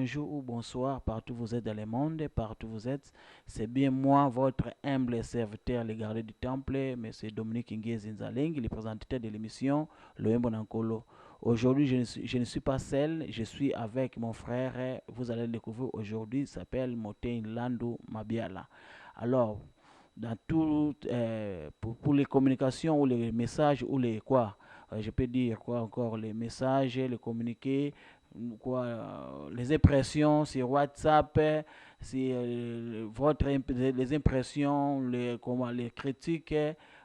bonjour ou bonsoir, partout où vous êtes dans le monde, partout où vous êtes. C'est bien moi, votre humble serviteur, le gardien du temple, M. Dominique Ngezi Nzaleng, le présentateur de l'émission Loembo Nankolo. Aujourd'hui, je ne suis pas seul, je suis avec mon frère, vous allez le découvrir aujourd'hui, il s'appelle Motin Landu Mabiala. Alors, dans tout, pour les communications ou les messages ou les quoi, je peux dire quoi encore, les messages, les communiqués, quoi, les impressions sur WhatsApp, les impressions, comment, les critiques,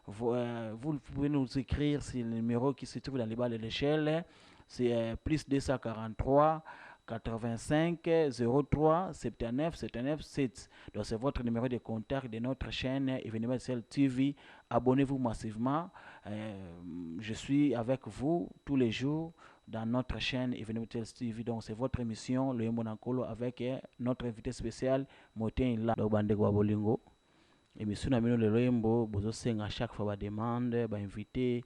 vous pouvez nous écrire sur le numéro qui se trouve dans les bas de l'échelle, c'est plus 243 85 03 79 79 7. Donc c'est votre numéro de contact de notre chaîne Événementiel TV. Abonnez-vous massivement. Je suis avec vous tous les jours dans notre chaîne Événementiel TV. Donc c'est votre émission Le Monancolo avec notre invité spécial Motin La. Donc Bandego Abolingo. Émission na mino le Loembo, bozo senga chaque fois ba demande, ba invité,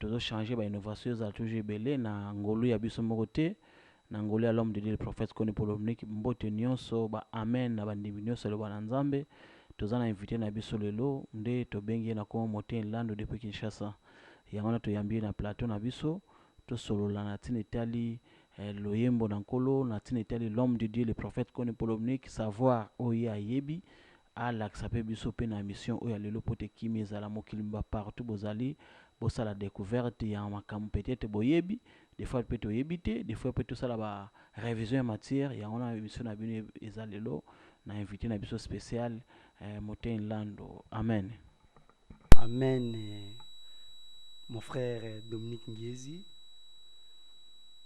bozo changer ba innovation za toujours belé na ngolu ya biso mokote. Na ngolu ya l'homme de Dieu le prophète kone polomnik mbote nyonso ba amen na bandimi nyonso le bana nzambe. Toza na invité na biso lelo nde tobengi na ko Motin Lando depuis Kinshasa. Yango na toyambi na plateau na biso to solola na tina etali Loyembo na nkolo na tina etali l'homme de Dieu le prophète kone polomnik savoir oya yebi alaxa pe biso pe na mission oyo lelo po te kimi ezala mokili mba partout bozali bosala découverte ya makambo peut-être boyebi des fois peut toyebi te des fois peut tosala ba révision ya matière yango na mission na bino eza lelo na invité na biso spécial Motin Lando. Amen. Amen, mon frère Dominique Ngezi.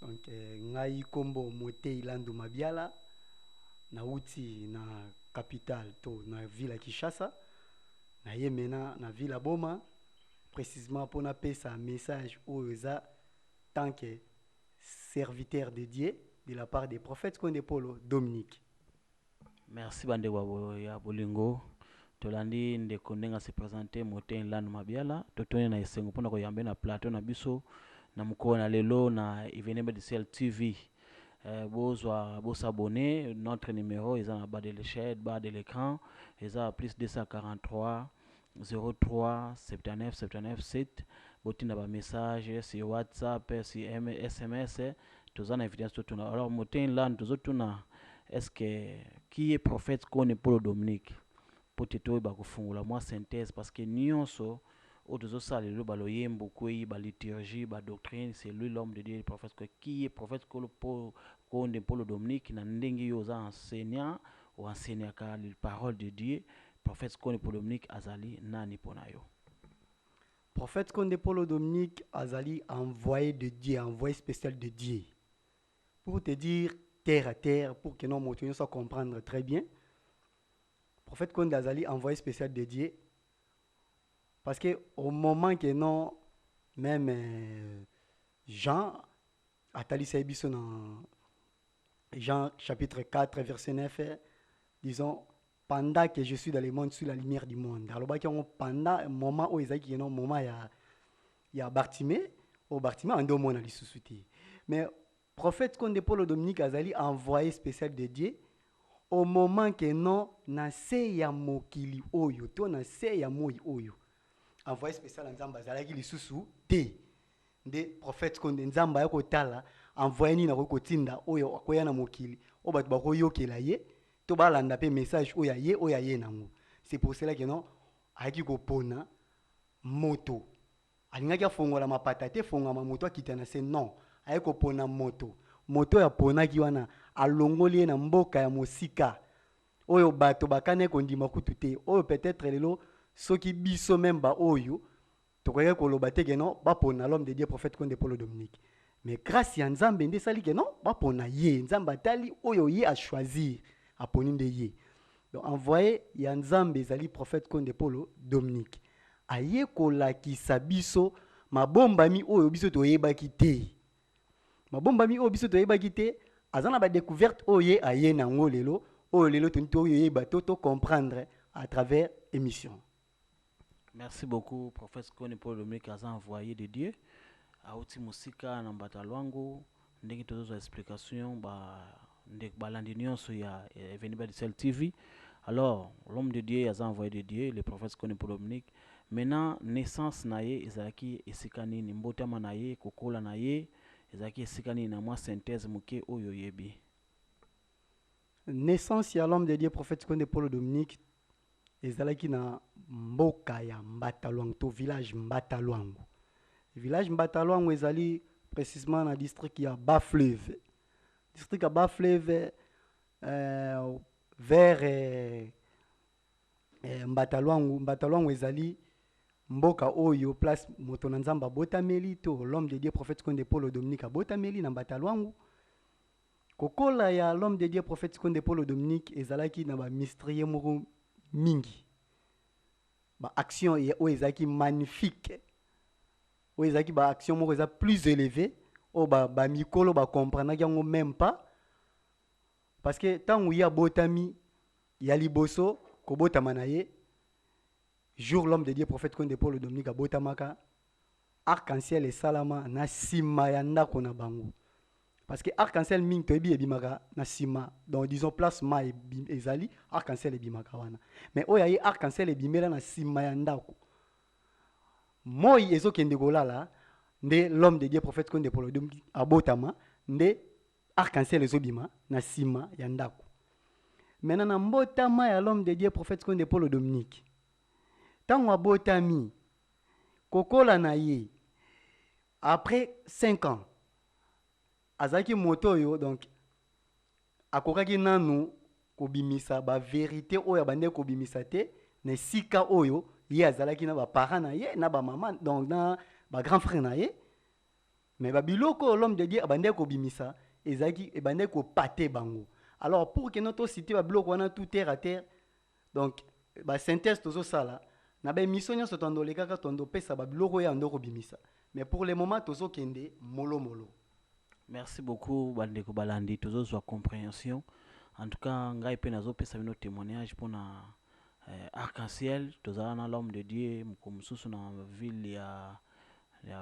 Donc, ngai kombo Motin Lando Mabiala, na uti na capitale to na ville Kinshasa, na yemena na ville Boma, précisément pour na pesa message oza tant que serviteur de Dieu de la part des prophètes Konde Polo Dominique. Merci bande ya bolingo. Tolandi ndeko ndenga se présenter Motin Lando Mabiala totone na esengo mpona koyambe na plateau na biso na mokolo na lelo na Événementiel TV. Bos abonner notre numéro est en bas de l'échelle, bas de l'écran, est à plus 243 03 79 79 7. Botina ba message sur WhatsApp, sur SMS, tous en évidence tout. Alors Motin Land tous autres est-ce que qui est prophète qu'on est Paul Dominique peut-être ba kufungula moi synthèse parce que nyonso autres ça le baloyembo kwei ba liturgie ba doctrine c'est lui l'homme de Dieu le prophète qui est prophète qu'on est Paul Dominique na ndenge yo za enseignant ou enseignant car la parole de Dieu prophète qu'on est Paul Dominique azali nani pona yo. Prophète Konde Polo Dominique azali envoyé de Dieu, envoyé spécial de Dieu. Pour te dire terre à terre, pour que nos moutons soient comprendre très bien. Prophète Konde azali envoyé spécial de Dieu. Parce que au moment que non, même Jean, Atali Saïbiso dans Jean chapitre 4, verset 9, disons, pendant que je suis dans le monde, je suis la lumière du monde. Alors, pendant un moment où il y a un moment, il y a Bartimée, au Bartimée, en deux mois, on a sous-souté. Mais prophète Konde Polo Dominique Azali a envoyé spécial de Dieu au moment que non, na se ya mokili oyo, to na se ya moi oyo. Envoyé spécial en Zamba Zalaki li susu te. Nde prophète Konde Nzamba yako tala envoyé ni na ko tinda oyo akoya na mokili. O bat ba ko yokela ye. To balanda pe message oya ye nango. C'est pour cela que non aki ko pona moto. Alingaki afongola mapata te fonga moto akitana se non. Aye ko pona moto. Moto ya pona ki wana alongoli na mboka ya mosika. Oyo bato bakane ko ndima kutu te. Oyo peut-être lelo soki biso memba oyo tokoye ko loba te ke non ba pona l'homme de Dieu prophète Konde Polo Dominique. Mais grâce à Nzambe nde sali ke non ba pona ye Nzamba tali oyo ye a choisir a poni nde ye. Donc envoyé ya Nzambe zali prophète Konde Polo Dominique. Aye ko lakisa biso mabombami oyo biso toyebaki te. Mabombami oyo biso toyebaki te azana ba découverte oyo aye nango lelo oyo lelo tonto oyo yeba to comprendre à travers émission. Merci beaucoup prophète Konde Paul Dominique a envoyé de Dieu a uti musika na mbata lwangu ndenge tozo explication ba ndeko balandi nyonso ya événement de Cell TV. Alors l'homme de Dieu a envoyé de Dieu, le prophète Sikoni Paul Dominique. Maintenant naissance na ye ezalaki esika nini, mbotama na ye, kokola na ye ezalaki esika nini, na mwa synthèse moke oyo yebi. Naissance ya l'homme de Dieu prophète Sikoni Paul Dominique ezalaki na mboka ya Mbatalwangu to village Mbatalwangu. Village Mbatalwangu ezali précisément na district ya Bas-Fleuve. District ya Bas-Fleuve vers Mbatalwangu. Mbatalwangu ezali mboka oyo place moto na Nzamba botameli to l'homme de Dieu prophète Sikoni Paul Dominique botameli na Mbatalwangu. Kokola ya l'homme de Dieu prophète Sikoni Paul Dominique ezalaki na ba mysterie moko mingi. Ba action oyo ezalaki magnifique. Oyo ezalaki ba action moko eza plus élevée. O ba mikolo ba comprendre yango même pas. Parce que tant où il y a botami, il y a liboso, ko botama na ye. Jour l'homme de Dieu prophète Sikoni Paul Dominique botamaka. Arc-en-ciel et salama na sima ya ndako na bango. Parce que arc-en-ciel ming to ebi ebimaka na sima. Donc disons place ma ezali arc-en-ciel ebimaka wana. Mais oyo ayi arc-en-ciel ebimela na sima ya ndako. Moi ezokende kolala nde l'homme de Dieu prophète Sikoni Paul Dominique abotama nde arc-en-ciel ezobima na sima ya ndako. Maintenant na mbotama ya l'homme de Dieu prophète Sikoni Paul Dominique. Tango abotami kokola na ye après 5 ans azaki moto yo donc akokaki nanu kobimisa ba vérité oyo bande kobimisa te na sika oyo ye azalaki na ba parents na ye na ba maman donc na ba grand frère na ye mais ba biloko l'homme de Dieu bande kobimisa ezaki bande ko paté bango. Alors pour que notre cité ba biloko wana tout terre à terre donc ba synthèse tozo sala na ba mission nyonso tondo lekaka tondo pesa ba biloko ya ndoko bimisa mais pour le moment tozo kende molo. Merci beaucoup bandeko balandi tozo zwa compréhension. En tout cas ngai pe nazo pesa bino témoignage pour na arc-en-ciel tozala na l'homme de Dieu mususu na ville ya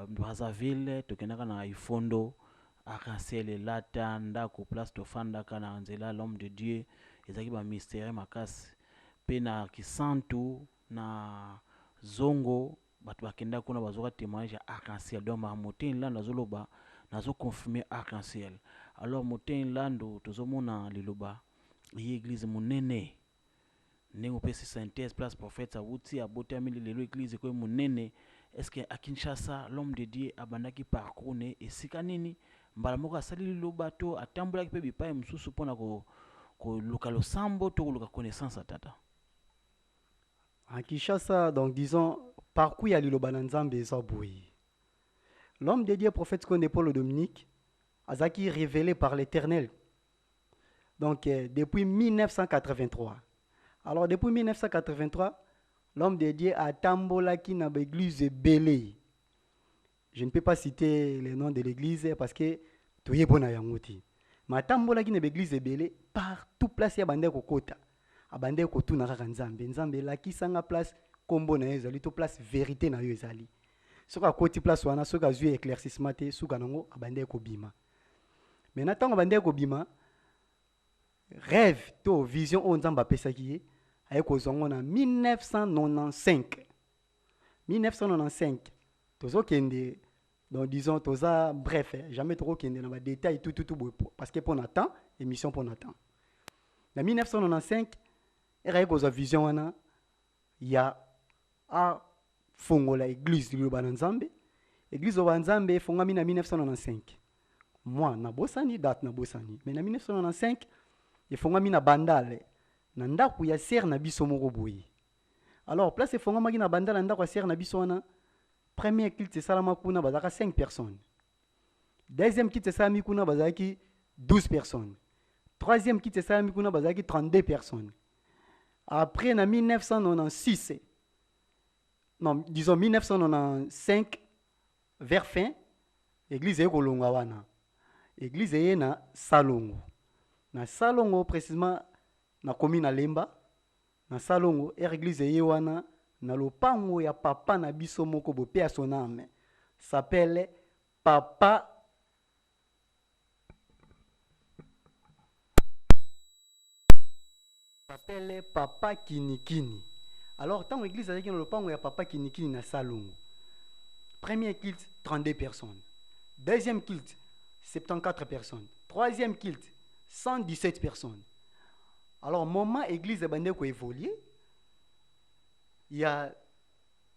Brazzaville tokendaka na Ifondo arc-en-ciel elata ndako place tofandaka na nzela l'homme de Dieu ezaki ba mystère makasi pe na Kisantu na Zongo bato bakenda kuna bazoka témoignage ya arc-en-ciel donc moteni là nazoloba nazo confirmer arc-en-ciel. Alors moteni lando tozomona liloba ye église monene ndenge pesi synthèse place prophète awuti abotami lelo église ko monene. Est-ce que à Kinshasa l'homme de Dieu abandaki parcours ne esika nini mbala moko asali liloba to atambolaki pe bipai mususu pona ko luka losambo to luka connaissance atata à Kinshasa donc disons parcours ya liloba na Nzambe eza boyi. L'homme de Dieu prophète Sikoni Paul Dominique azaki révélé par l'Éternel. Donc depuis 1983. Alors depuis 1983, l'homme de Dieu a tambolaki na l'église Belé. Je ne peux pas citer le nom de l'église parce que tout est bon à yangoti. Mais tambolaki na l'église Belé partout place ya bande kokota. Abande kotu na kaka Nzambe. Nzambe laki sanga place kombo na ezali to place vérité na yo ezali. Soka koti place wana soka zui éclaircissement te soka nango abande ko bima. Maintenant tant abande ko bima rêve to vision o Nzamba pesaki ye aye ko zongo na 1995. 1995 tozo kende donc disons toza bref jamais trop kende na ba détail tout parce que pour temps émission pour temps. Na 1995 aye ko za vision wana ya a fongola église liloba na Nzambe. Église wa Nzambe fongami na 1995. Moi na bosani date na bosani mais na 1995 efongami na bandale na ndako ya ser na biso moko boyi. Alors place efongami na bandale na ndako ya ser na biso wana premier culte salama kuna bazaka 5 personnes. Deuxième culte salami kuna bazaki 12 personnes. Troisième culte salami kuna bazaki 32 personnes. Après na 1996 non, disons 1995 vers fin église eko longa wana. Église est na Salongo. Na Salongo précisément na commune na Lemba. Na Salongo église est wana na lopango ya papa na biso moko bo pe son âme. S'appelle Papa s'appelle Papa Kinikini. Alors, tant l'église avec le pan, il y a Papa Kinikini na Salongo. Premier culte, 32 personnes. Deuxième culte, 74 personnes. Troisième culte, 117 personnes. Alors, moment église a évolué, il y a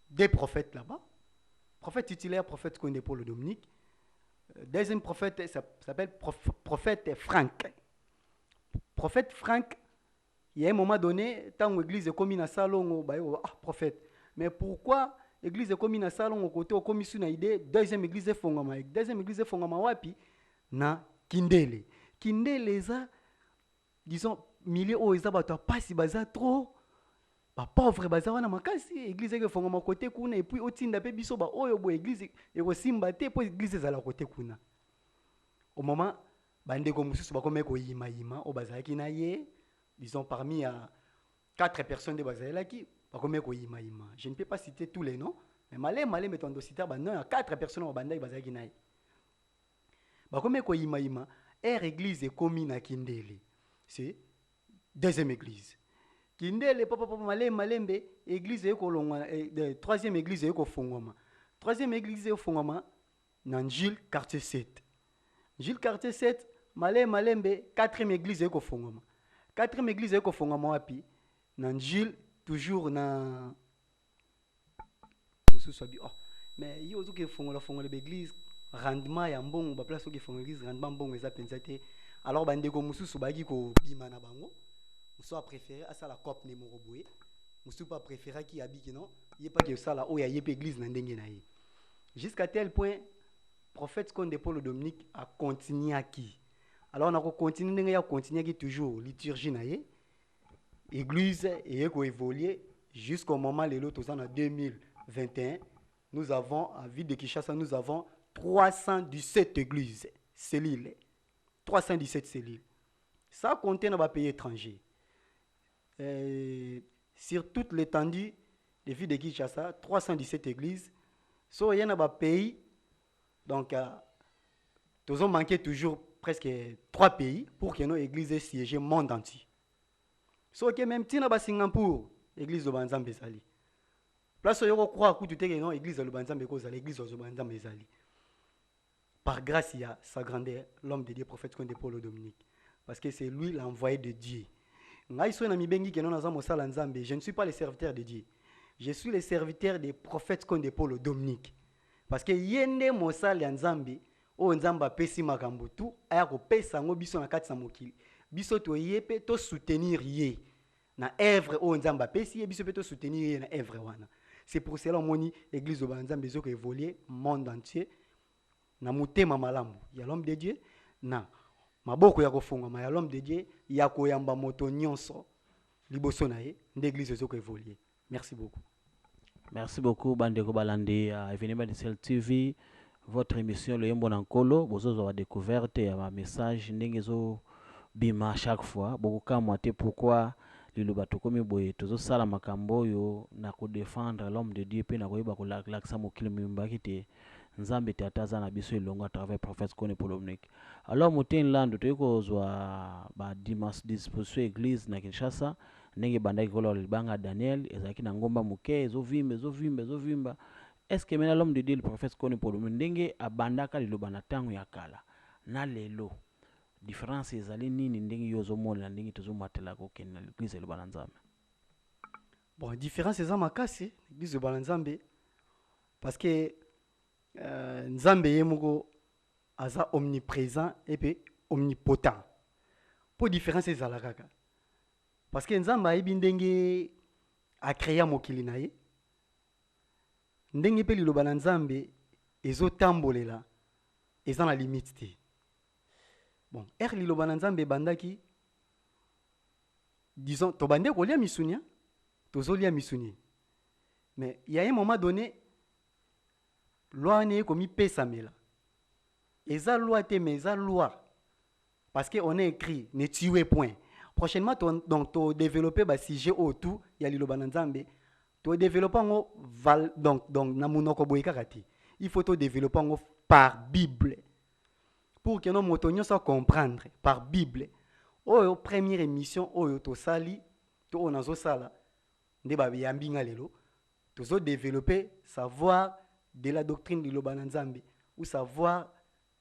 des prophètes là-bas. Prophète titulaire, prophète Kondepolo Dominique. Deuxième prophète s'appelle prophète Franck. Prophète Franck, il y a un moment donné, tant l'église est comme une salon, prophète. Mais pourquoi l'église est comme une salon au côté, comme une idée, deuxième église est fondama. Deuxième église est fondama wapi na Kindele. Kindele, ça, disons, milieu où ils ont pas si baza trop. Ba pauvre baza wana makasi église ke fonga makote kuna et puis otinda pe biso ba oyo bo église e ko simba te po église za la côté kuna au moment bande ko mususu ba komeko yima o bazaki na ye disons parmi 4 personnes de bazala qui ba komeko yima je ne peux pas citer tous les noms mais malé metondo citer ba non 4 personnes au bande bazaki na ye ba komeko yima église komi na Kindele c'est deuxième église Kindele papa malembe église eko longwa troisième église eko fongoma. Troisième église eko fongoma dans Gilles quartier 7. Gilles quartier 7 malembe quatrième église eko fongoma. Quatrième église eko fongoma wapi dans Gilles toujours na mususu oh mais yo zo ke fongola l'église rendement ya mbongo ba place ke fongola l'église rendement mbongo eza pensate alors bandeko mususu baki ko bima na bango soit préféré à ça la cop numéro boé musu pas préféré qui habite non il pas que ça là où il y a église na ndenge na ye jusqu'à tel point prophète Kondepolo Dominique a continué à qui alors on a continué ndenge ya continuer qui toujours liturgie na ye église et ko évoluer jusqu'au moment les autres en 2021 nous avons à ville de Kinshasa nous avons 317 églises cellules 317 cellules ça compte dans les pays étrangers. Sur toute l'étendue des villes de Kinshasa, 317 églises. So, il y a un pays, donc, nous avons manqué toujours presque 3 pays pour que nos églises siègent le monde entier. So, que même si nous avons Singapour, l'église de Banzambe Zali. Place où on croit que tout est non, l'église de Banzambe Zali, l'église de Banzambe Zali. Par grâce, il y a sa grandeur, l'homme de Dieu, prophète Kondepolo Dominique. Parce que c'est lui l'envoyé de Dieu. Je ne suis pas le serviteur de Dieu. Je suis le serviteur des prophètes Kondepolo Dominique. Parce que yende mosali nzambe o nzamba pesi makambo tu aya ko pesa ngo biso na kati sa mokili. Biso to yepe to soutenir ye na œuvre o nzamba pesi ye biso pe to soutenir ye na œuvre wana. C'est pour cela moni église de Banzambe zo ko évoluer monde entier na mutema malamu. Ya l'homme de Dieu na maboko ya kofungama ya l'homme de Dieu ya koyamba moto nyonso liboso na ye l'église zo ko évoluer. Merci beaucoup. Merci beaucoup bandeko balandi Evenement de Ciel TV votre émission le Yembo Nankolo bozo wa découverte ya ma message ndenge zo bima chaque fois bokoka moite pourquoi liloba tokomi boye tozo sala makambo yo na ko défendre l'homme de Dieu pe na koyeba ko laksa mokili mimba kite nzambe te ataza na biso elongo à travers prophète Kondepolo Dominique. Alors moten lando toyiko zwa ba disposition église na Kinshasa ndenge bandaki kolo libanga Daniel ezaki na ngomba muke ezovimba est-ce que maintenant l'homme de Dieu le prophète Kondepolo Dominique ndenge abandaka liloba na tango ya kala na lelo différence ezali nini ndenge yozo mona ndenge tozo matela ko ken na l'église le banzambe? Bon, différence eza makasi l'église de Banzambe parce que Nzambe yemoko aza omniprésent et puis omnipotent. Pour différence ezala kaka. Parce que Nzambe ayebi ndenge a créé mokili na ye. Ndenge pe liloba na Nzambe ezotambolela eza na limite te. Bon, liloba na Nzambe bandaki disons to bande ko lia misunia, tozo lia misunia. Mais il y a un moment donné loi n'est comme pesamela. Eza loi te mais eza loi. Parce que on a écrit ne tuez point. Prochainement donc to développer ba sujet autour ya liloba na Nzambe. To développer ngo donc na munoko boyika kati. Il faut to développer ngo par Bible. Pour que nos motonyo soit comprendre par Bible. Première émission oyo to sali to oyo nazosala nde bayambi nga lelo tozodévelopper savoir de la doctrine liloba na nzambe ou savoir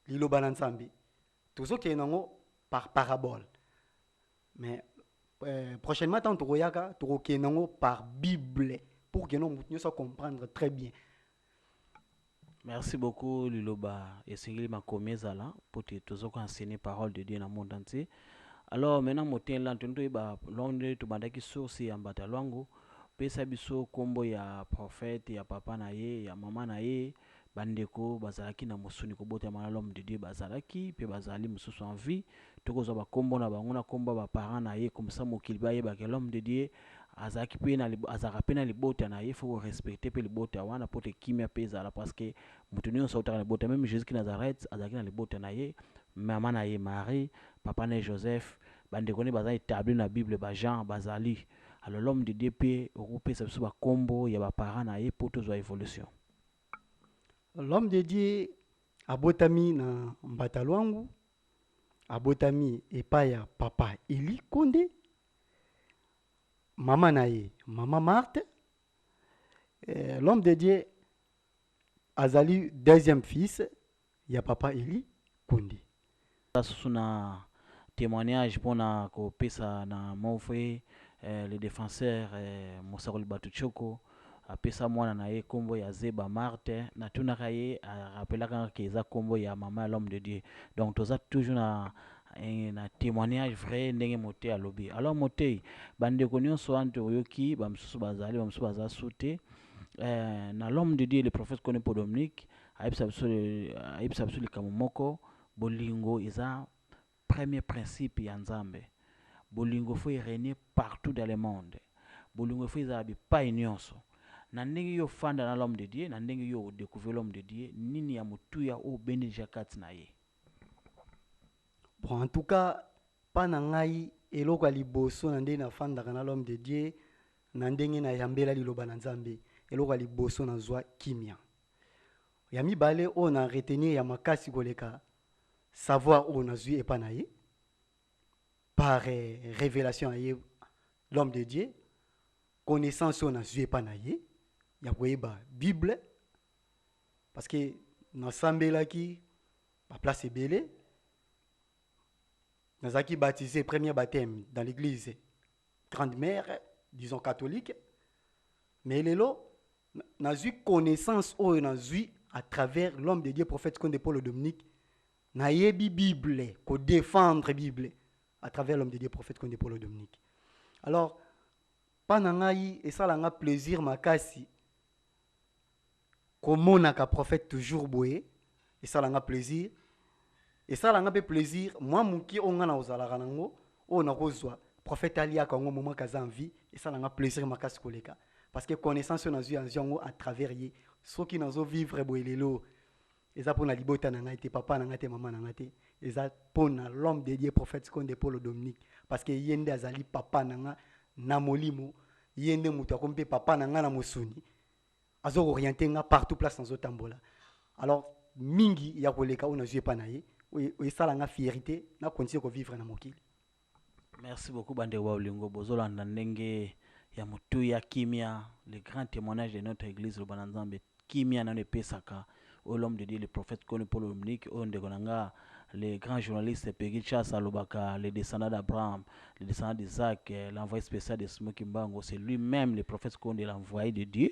liloba na nzambe tozokende nango par parabole mais prochainement ntango tokoyaka tokokende nango par bible pour que moto nyonso comprendre très bien. Merci beaucoup Liloba et Singli Makomi Zala pour te enseigner parole de Dieu dans le monde entier. Alors maintenant motin là tunto ba londe to bandaki source ya mbata lwangu pesa biso kombo ya prophète ya papa na ye ya mama na ye bandeko bazalaki na mosuni kobota mana l'homme de Dieu bazalaki pe bazali mususu en vie tokozwa ba kombo na bango na kombo ba parents na ye comme ça mokili ba ye ba que l'homme de Dieu azaki pe na azaka pe na libota na ye faut respecter pe libota wana pote kimia pe zala parce que mutuni on sautaka libota même Jésus qui Nazareth azaki na libota na ye mama na ye Marie papa na Joseph bandeko ne baza établi na Bible ba Jean bazali alors l'homme de Dieu pe okopesa biso ba kombo ya ba parents na ye po tozwa évolution. L'homme de Dieu abotami na mbata lwangu abotami epai ya papa Eli Konde mama na ye mama Marthe. L'homme de Dieu azali deuxième fils ya papa Eli Konde. Sasa na témoignage pona ko pesa na mon frère le défenseur Mosakoli Batuchoko apesa mwana na ye kombo ya Zeba Marthe na tunaka ye rappelaka ke eza kombo ya mama l'homme de Dieu. Donc toza toujours na témoignage vrai ndenge moté alobi. Alors moté bandeko nyonso anto oyoki bamsusu bazali bamsusu baza sute na l'homme de Dieu le prophète Kone Po Dominique ayebisa biso likambo moko bolingo eza premier principe ya Nzambe. Bolingo faut régner partout dans le monde. Bolingo faut eza bipai nyonso. Na ndenge yo fanda na l'homme de Dieu, na ndenge yo découvrir l'homme de Dieu, nini ya mutuya o benija kati na ye. Bon, en tout cas, pas na ngai eloko liboso na ndenge na fanda na l'homme de Dieu, na ndenge na yambela liloba na Nzambe, eloko liboso na zwa kimia. Ya mibale o na retenir ya makasi koleka savoir o na zwi epa na ye par révélation ya l'homme de Dieu, connaissance o na zwi epa na ye ya koyeba Bible parce que nasambelaki ba place ebele nazaki baptisé premier baptême dans l'église grande mère disons catholique mais lelo nazui connaissance o nazui à travers l'homme de Dieu prophète Konde Po Dominique nayebi Bible ko défendre Bible à travers l'homme de Dieu prophète Konde Po Dominique. Alors panangai et ça langa plaisir makasi komona ka prophète toujours boye et ça langa plaisir et ça langa pe plaisir moi muki onga na ozalaka nango o na kozwa prophète alia ka ngo moment kaza en vie et ça langa plaisir makasi koleka parce que connaissance na zui anjongo à travers ye soki nazo vivre boye lelo eza pona libota na ngai te papa na ngai te mama na ngai te eza pona l'homme de Dieu prophète Konde Po Dominique parce que yende azali papa na nga na molimo yende mutu akompe papa na nga na mosuni azo orienter nga partout place dans otambola. Alors mingi ya koleka ona jue pa na ye o sala nga fierté na continuer ko vivre na mokili. Merci beaucoup bande wa ulingo bozolanda ndenge ya mutu ya kimia le grand témoignage de notre église le Bananzambe kimia na ne pesaka au l'homme de Dieu le prophète Kone Po Dominique on de konanga les grands journalistes Peggy Chassa Lobaka les descendants d'Abraham les descendants d'Isaac l'envoyé spécial de Smoky Mbango c'est lui-même le prophète Kone l'envoyé de Dieu.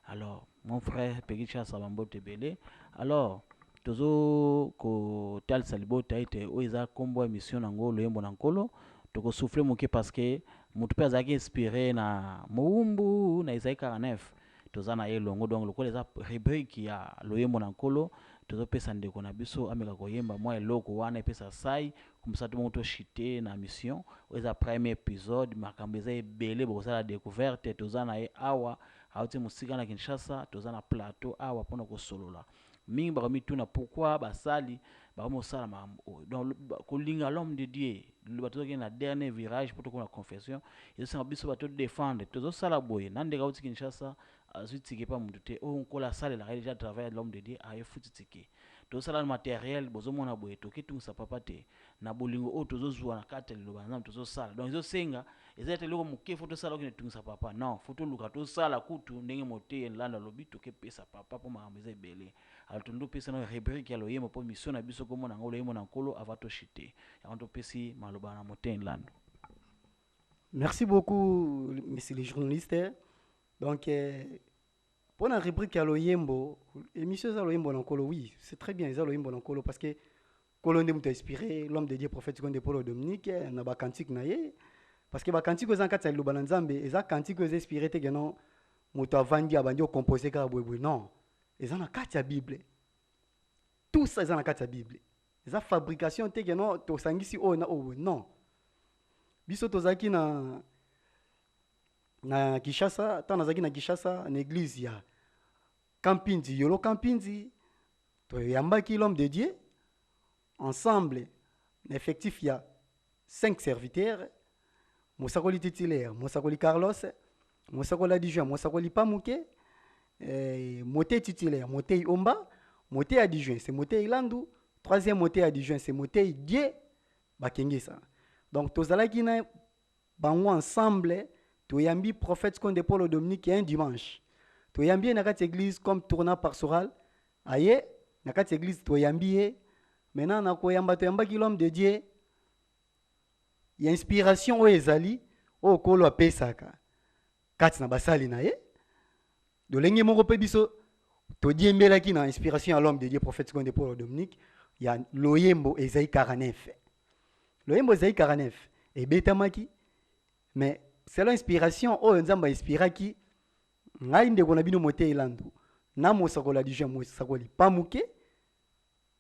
Alors mon frère Peggy Chassa Bambote Belé alors tozo ko tal salibo taite oiza kombo émission nango loyembo nankolo toko souffler moke parce que mutu pe azaki inspiré na Moumbu na Isaïe 49 toza na ye longo donc lokola eza rubrique ya loyembo nankolo tozo pesa ndeko na biso ameka koyemba mwa eloko wana epesa sai comme ça tout le monde to chité na mission oiza premier épisode makambo eza ebele bokosala découverte toza na ye awa auti musika na Kinshasa toza na plateau awa pona kosolola mingi bakomituna pourquoi basali bakomosala mambo donc kolinga l'homme de Dieu le bato na dernier virage pour la confession ezosanga biso bato défendre tozosala boye nandeka uti Kinshasa azwi tike pa mutu te oyo nkola asalelaka déjà à travers l'homme de Dieu aye futi tike tosala matériel bozomona boye tokitungisa papa te na bolingo oyo tozozwa na kati ya liloba na nzambe tozosala donc ezosenga eza ete eloko moke fo tosala okende tungisa papa non fo toluka tosala kutu ndenge moteye nlanda alobi tokepesa papa mpo makambo eza ebele alors tondi topesa na rubrique ya loyembo mpo mission na biso komona yango loyembo na nkolo ava toshite yango topesi maloba na moteye nlanda. Merci beaucoup, monsieur le journaliste. Donc, pour la rubrique à l'Oyembo, émission à l'Oyembo Nankolo, oui, c'est très bien, à l'Oyembo Nankolo, parce que Colonne m'a inspiré, l'homme de Dieu prophète de Paul Dominique, n'a pas cantique naïe, parce que les cantiques aux encadres de l'Ubananzambe, et les cantiques aux inspirés, que non, moto avandi abandi composé car non, ils ont la carte à Bible. Tout ça, ils ont la carte à Bible. Les fabrication, que non, to sangisi oh non. Biso tozaki na Kishasa, tanazaki na Kishasa, na église ya Kampinzi, Yolo Kampinzi, to yambaki l'homme de Dieu, ensemble, l'effectif il y a 5 serviteurs, Mosakoli titulaire, Mosakoli Carlos, Mosakoli adjoint, Mosakoli Pamouke, Moté titulaire, Moté Omba, Moté adjoint, c'est Moté Ilandu, troisième Moté adjoint, c'est Moté Dieu, Bakengesa. Donc, tozalaki na bango ensemble, toyambi prophète Konde Paul Dominique un dimanche. Toyambi na kati église comme tournant pastoral. Aye, na kati église toyambi. Maintenant, na koyamba toyamba ki l'homme de Dieu. Il y a inspiration o ezali, o kolo apesaka. Kati na basali na ye. Do lenge moko pe biso to diembela ki na inspiration à l'homme de Dieu prophète Konde Paul Dominique. Il y a loyembo Esaïe 49. Loyembo Esaïe 49 et betamaki, mais c'est l'inspiration oh nzamba inspiraki ngai ndeko na bino mote elandu na mosakola dijwa mosakoli pamuke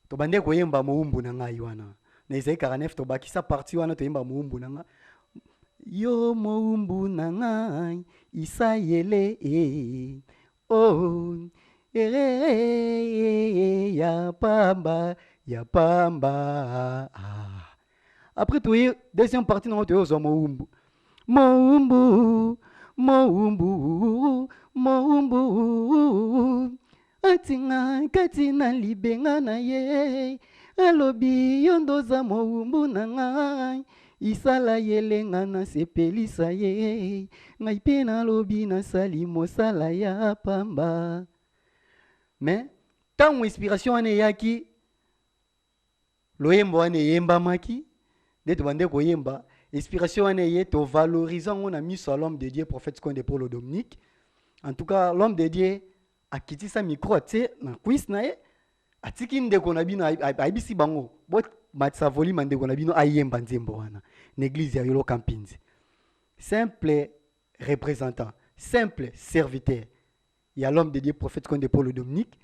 to bande koyemba moumbu na ngai wana na Esaïe 49 to bakisa parti wana to yemba moumbu na ngai yo moumbu na ngai isayele oh ya pamba Après tout, deuxième partie, nous avons Moumbu. Moumbu, Moumbu, Moumbu. Atinga, katina libenga na ye. Alobi yondoza Moumbu na ngai. Isala yelenga na sepelisa ye. Ngai pe na lobi na sali mosala ya pamba. Mais, tant inspiration ane yaki, loyembo ane yemba maki, de te bande koyemba inspiration ane ye to valorisant on a mis sur l'homme de Dieu prophète Konde Paul Dominique. En tout cas l'homme de Dieu a quitté sa micro te na quiz na ye atiki ndeko na bino aibisi bango bot matsa volume ndeko na bino ayemba nzembo wana l'église ya Yolo Kampinzi. Simple représentant, simple serviteur. Il y a l'homme de Dieu prophète Konde Paul Dominique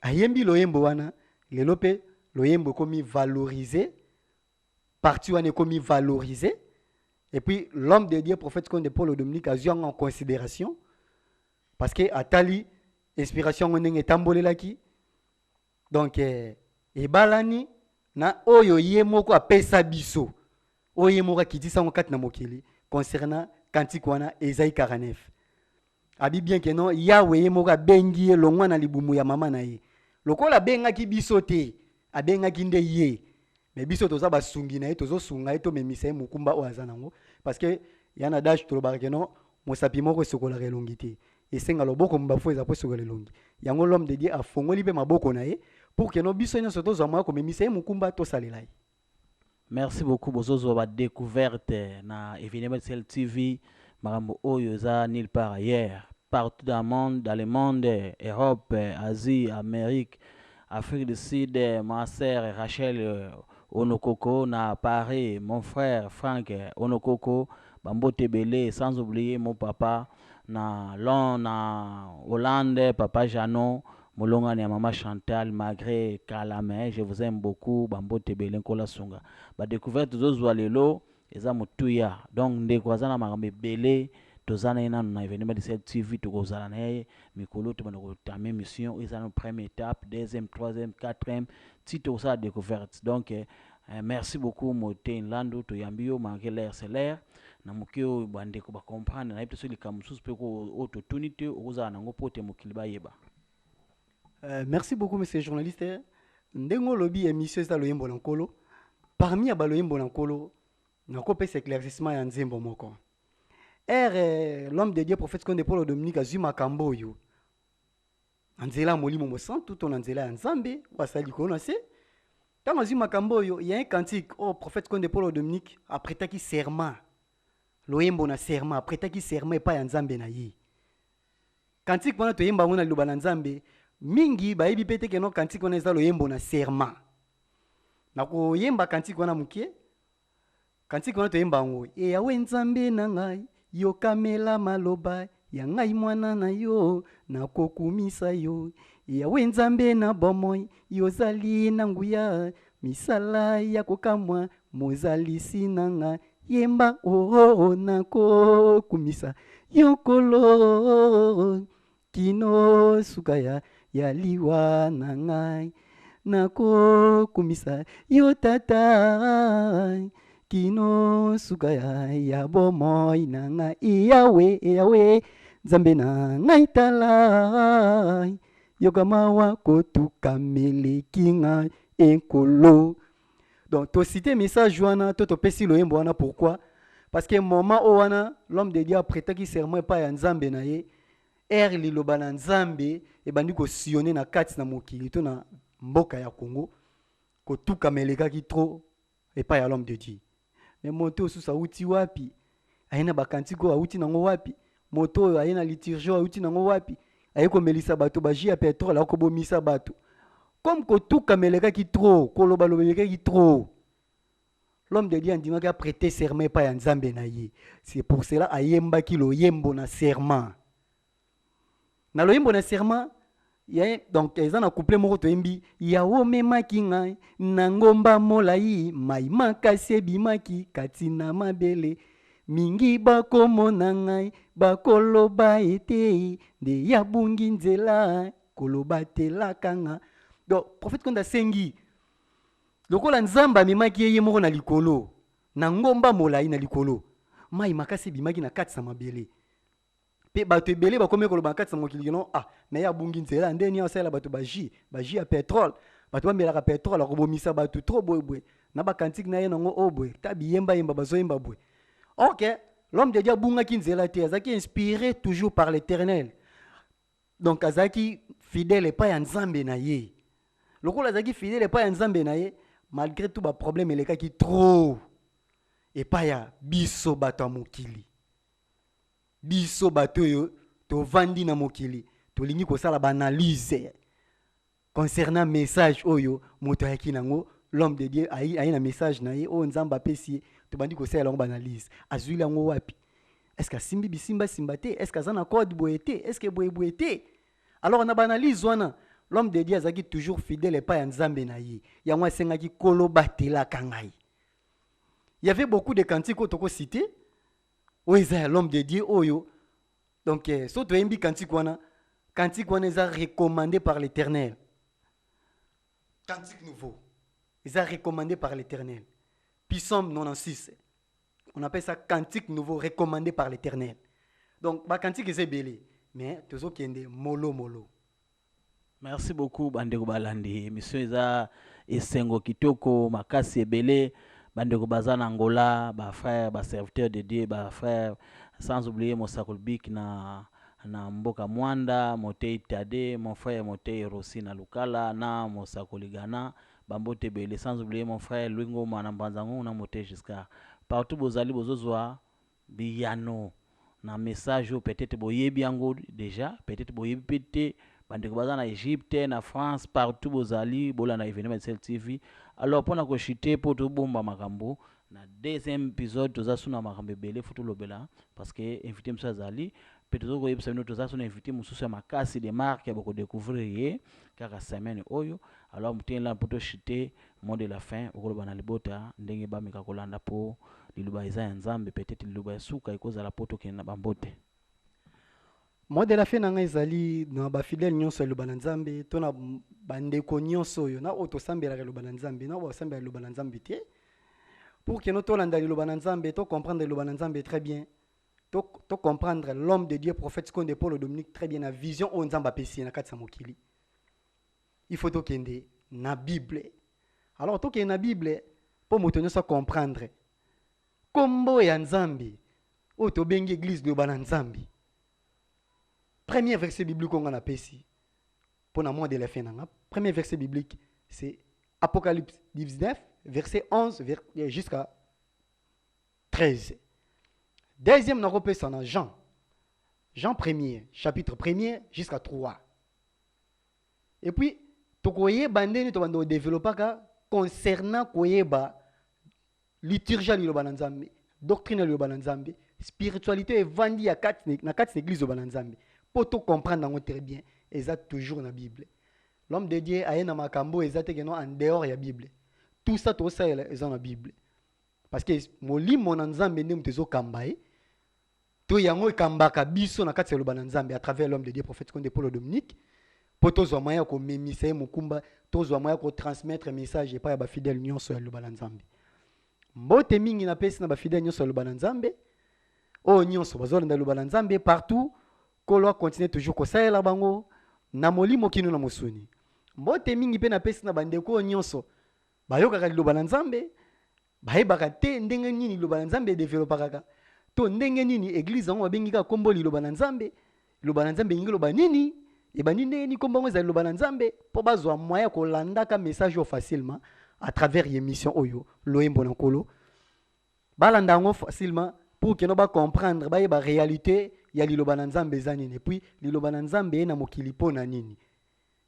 ayembi loyembo wana lelope loyembo komi valorisé parti wane komi valorisé et puis l'homme de Dieu prophète Konde Paul Dominique a eu en considération parce que atali inspiration ngene tambolelaki donc ebalani na oyo ye moko apesa biso oyo moko kitisa ngokati na mokili concernant cantique wana Esaïe 49 abi bien que non Yahweh ye moko bengi ye longwa na libumu ya mama na ye lokola bengaki biso te abengaki nde ye mais biso toza basungi na ye tozo sunga ye to memisa ye mukumba o azanango parce que yana dash to barke non mosapi moko sokola relongi te esenga loboko mbafo eza po sokola relongi yango l'homme de Dieu a fongoli pe maboko na ye pour que no biso nyonso tozo mwa ko memisa ye mukumba to salela ye. Merci beaucoup bozozo ba découverte na événement Cell TV marambo oyo za nulle part ailleurs partout dans le monde, Europe, Asie, Amérique, Afrique du Sud, ma sœur Rachel Onokoko na Paris, mon frère Franck Onokoko, Bambo Tebele, sans oublier mon papa na Hollande, papa Janon, Molonga et maman Chantal, malgré Kalamé, je vous aime beaucoup, Bambo Tebele Nkola Sunga. Ba découverte zozo lelo, eza mutuya. Donc ndekwazana marambe belé tozana ina na événement de cette TV tokozala na ye mikolo to bana ko tamé mission eza na première étape, deuxième, troisième, quatrième titre ça découverte. Donc merci beaucoup moté Nlando to yambio malgré l'air c'est l'air na mukio bande ko ba comprendre na ipto soli kamsusu pe ko opportunité ozala nango pote mokili ba yeba. Merci beaucoup monsieur le journaliste. ndengo lobi émission eza loyembo na nkolo parmi ya baloyembo na nkolo nakopesa éclaircissement ya nzembo moko l'homme de Dieu prophète Konde Paul Dominique azwi makambo oyo na nzela ya molimo mosantu to na nzela ya nzambe basali likolo na se ntango azwi makambo oyo ya un cantique prophète Konde Paul Dominique apretaki serment loyembo na serment apretaki serment epai ya nzambe na ye cantique wana toyemba ngo na liloba na nzambe mingi bayebi pe te keno cantique wana eza loyembo na serment nakoyemba cantique wana mokie cantique wana toyemba ngo yawe nzambe na ngai yokamela maloba ya ngai mwana na yo nakokumisa yo yawe nzambe na bomoi yozali na nguya misala ya kokamwa mozalisi na ngai yemba nakokumisa yokolo kino suka ya liwa na ngai nakokumisa yo tata kino suka ya bomoi na ngai yawe nzambe na ngai tala yokamawa kotukameleki ngai enkolo. Donc to cité message wana to pesi loyembo wana pourquoi? Parce que moment o wana l'homme de Dieu apretaki serment pa ya nzambe na ye liloba na nzambe ebandi ko sillonner na kati na mokili to na mboka ya Congo kotukamelekaki trop epai ya l'homme de Dieu. Mais moto osusa uti wapi ayena bakantiko auti nango wapi moto ayena liturgie auti nango wapi ayeko melisa bato baji ya pétrole akobomisa bato comme kotukamelekaki trop koloba lobelekaki trop. L'homme de Dieu andimaki prêter serment pa ya nzambe na ye. C'est pour cela ayembaki loyembo na serment. Na loyembo na serment donc eza na couplet moko toyembi yawo memaki ngai na ngomba molai mai makasi ebimaki kati na mabele mingi bakomona ngai bakoloba ete nde yabungi nzela koloba telaka nga. Donc prophète Konda sengi lokola nzamba amemaki ye moko na likolo na ngomba molai na likolo mai makasi ebimaki na kati na mabele pe bato ebele bakomi koloba kati na mokili no me ya bungi nzela ndeni asala bato baji ya pétrole bato bamelaka pétrole akobomisa bato trop boyeboye na bakantike na ye nango oboye tabi yemba bazoyemba boye. Ok, l'homme de Dieu abungaki nzela te azaki inspiré toujours par l'Éternel, donc azaki fidèle epai ya nzambe na ye. Lokola azaki fidèle epai ya nzambe na ye malgré tout baproblème elekaki trop epai ya biso bato ya mokili. Biso bato oyo tovandi na mokili tolingi kosala baanalyse concernant message oyo moto ayaki nango l'homme de Dieu ayi na message na ye oyo nzambe apesi ye tobandi kosala yango baanalyse azwili yango wapi, est-ce que asimbi bisimba simba te, est-ce que aza na code boye te, est-ce que boye te. Alors na baanalyse wana l'homme de Dieu azaki toujours fidèle epai ya nzambe na ye yango asengaki koloba telaka ngai. Il y avait beaucoup de cantiques oyo tokocité oyo eza ya l'homme de Dieu oyo. Donc so toyembi cantique wana eza recommandé par l'Éternel. Cantique nouveau eza recommandé par l'Éternel. Psaume 96 on appelle ça cantique nouveau recommandé par l'Éternel. Donc ba cantique eza belé mais tozokende molo. Merci beaucoup bandeko balandi émission eza esengo kitoko makasi ebele bandeko baza na Angola ba frère ba serviteur de Dieu ba frère sans oublier Mosakolbik na mboka Mwanda Motei Tade mon frère Motei Rossi na Lukala na Mosakoligana bambote bele sans oublier mon frère Luingo na Mbanzango na Motei Giscard partout bozali bozozwa biyano na message peut-être boyebi yango déjà peut-être boyebi pété bandeko baza na Égypte na France partout bozali bola na événement de TV. Alors pour na ko chiter pour to bomba makambo na deuxième épisode toza suna makambo belé futu lobela parce que invité msa zali peut-être ko yebisa no toza suna invité mususu makasi de marque ya boko découvrir kaka semaine oyo. Alors mutela pour to chiter mot de la fin okoloba na libota ndenge ba mika kolanda po liluba eza ya nzambe peut-être liluba suka ikoza la poto kena bambote. Moi de la fin nanga ezali na ba fidèle nyonso eloba na nzambe to na bandeko nyonso oyo na oto sambela eloba na nzambe na ba sambela eloba na nzambe te pour que nous tolanda eloba na nzambe to comprendre eloba na nzambe très bien to comprendre l'homme de Dieu prophète Konde Paul Dominique très bien na vision o nzamba pesi na katsa mokili. Il faut to kende na Bible. Alors to ke na Bible pour moto nyonso comprendre kombo ya Nzambe o to bengi église de bana Nzambe. Premier verset biblique qu'on a pesi pour na monde de la fin. Premier verset biblique c'est Apocalypse 19 verset 11 jusqu'à 13. Deuxième na repesa na Jean 1er chapitre 1er jusqu'à 3. Et puis tokoye bandeni to bando développer concernant koyeba liturgie liloba na Nzambe, doctrine liloba na Nzambe, spiritualité evandi ya na kati église liloba na Nzambe. Pour tout comprendre très bien, exact toujours dans la Bible. L'homme de Dieu a un makambo exact que non en dehors de la Bible. Tout ça tout ça est dans la Bible. Parce que moli mon Nzambe ndem tezo kambaye. To yango kambaka biso na kati liloba na Nzambe à travers l'homme de Dieu prophète Konde Paul Dominique. Pour tous moyen ko memisa mukumba, tous moyen ko transmettre message et pas ba fidèle nyonso ya liloba na Nzambe. Mbote mingi na pesi na ba fidèle nyonso ya liloba na Nzambe. O nyonso bazolanda liloba na Nzambe partout. Kolo continue toujours ko saela bango na molimo kino na mosuni. Mbote mingi pe na pesi na bandeko nyonso bayokaka liloba na Nzambe bayebaka te ndenge nini liloba na Nzambe developaka to ndenge nini église ngo babengika kombo liloba na Nzambe ngi loba nini e baninde ni kombo ngo za liloba na Nzambe po bazwa moya ko landaka message au facilement à travers émission oyo loyembo na nkolo balanda ngo facilement pour que no ba comprendre ba réalité ya liloba na Nzambe za nini. Et puis liloba na Nzambe ena mokili po na nini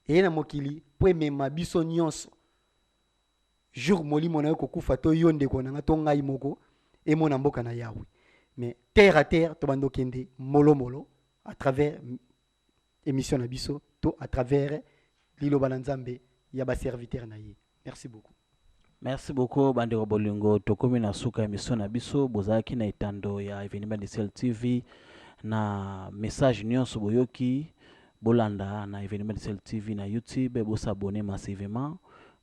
ena mokili po mema biso nyonso jour molimo na yo kokufa to yonde ko na to ngai moko e mona mboka na Yahweh. Mais terre à terre to bando kende molo à travers émission na biso to à travers liloba na Nzambe ya ba serviteur na ye. Merci beaucoup. Merci beaucoup bandeko bolingo tokomi na suka émission na biso bozaki na itando ya Evenement de Ciel TV na message nyonso boyoki bolanda na Evenement de Ciel TV na YouTube bosabone massivement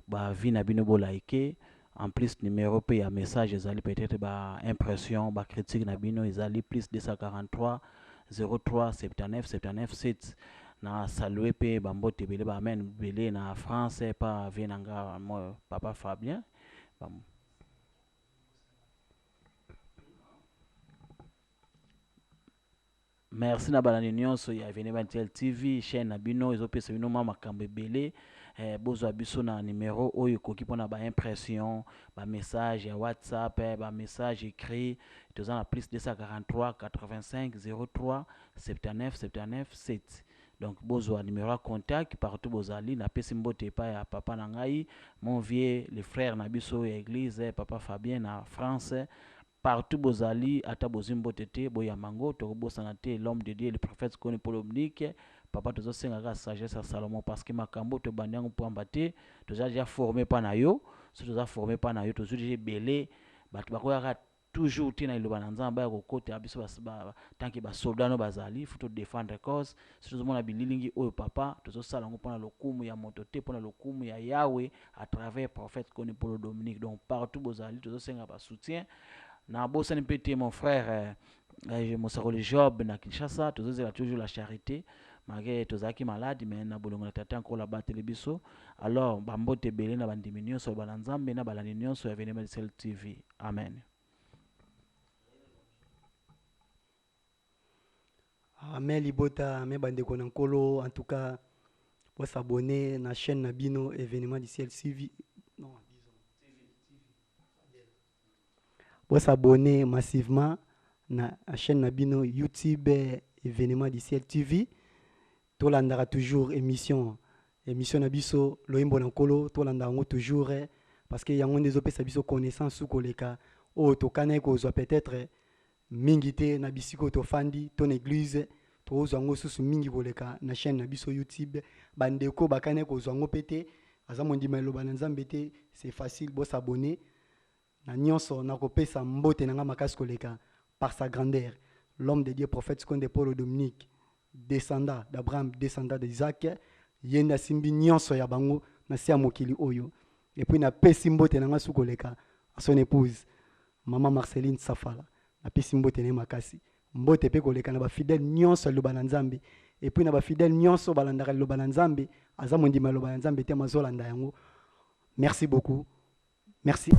ba vi na bino like en plus numéro pe ya message ezali peut-être ba impression ba critique na bino ezali plus 243 03 79 79 7 na saluer pe bambote bele ba amen bele na français pa venanga moi papa Fabien merci na balani nyonso ya Evenement TV chaîne na bino ezopesa bino makambo ebele bozwa biso na numéro oyo koki mpona ba impression ba message ya WhatsApp ba message écrit toza na plus 243 85 03 79 79 7. Donc bozwa numéro à contact partout bozali na pesi mbote pa ya papa na ngai mon vieux le frère na biso ya église papa Fabien na France partout bozali ata bozimbote te boya mango to bosana te l'homme de Dieu le prophète Konde Paul Dominique papa tozo senga sagesse à Salomon parce que makambo to bandango pamba te toza déjà formé pa na yo so toza formé pa na yo tozo déjà belé bat bakoyaka toujours tina iloba na Nzambe ya kokota biso tanki ba soldat no bazali faut défendre cause si tozomona bililingi oyo papa tozosala ngo mpona lokumu ya moto te mpona lokumu ya Yahweh à travers prophète Konde Paul Dominique. Donc partout bozali tozosenga ba soutien na bosani pété mon frère Mosakoli Job na Kinshasa tozozela toujours la charité malgré tozaki malade mais na bolongo na tata encore la batele biso alors bambote belé na bandimi nyonso ba Nzambe na balani nyonso ya Evenement de Ciel TV. Amen. Amen libota me bandeko na nkolo en tout cas pour s'abonner na chaîne na bino Evenement du Ciel TV non pour s'abonner massivement na chaîne na bino YouTube Evenement du Ciel TV to landara toujours émission na biso loyembo na nkolo to landara ngo toujours parce que yango ndezo pesa biso connaissance su koleka o to kana ko zo peut-être mingi te na bisiko to fandi ton église to zango susu mingi koleka na chaîne na biso YouTube bandeko bakane ko zango pété azamondi maloba na Nzambe te c'est facile bo s'abonner na nyonso na kopesa mbote na nga makasi koleka par sa grandeur l'homme de Dieu prophète Konde Paul Dominique descendant d'Abraham descendant d'Isaac yenda simbi nyonso ya bango na sia mokili oyo et puis na pesi mbote na nga sukoleka à son épouse maman Marceline Safala na pesi mbote na makasi mbote pe koleka na ba fidèle nyonso loba na Nzambe et puis na ba fidèle nyonso balandaka loba na Nzambe aza mondima loba na Nzambe te mazolanda yango. Merci beaucoup. Merci.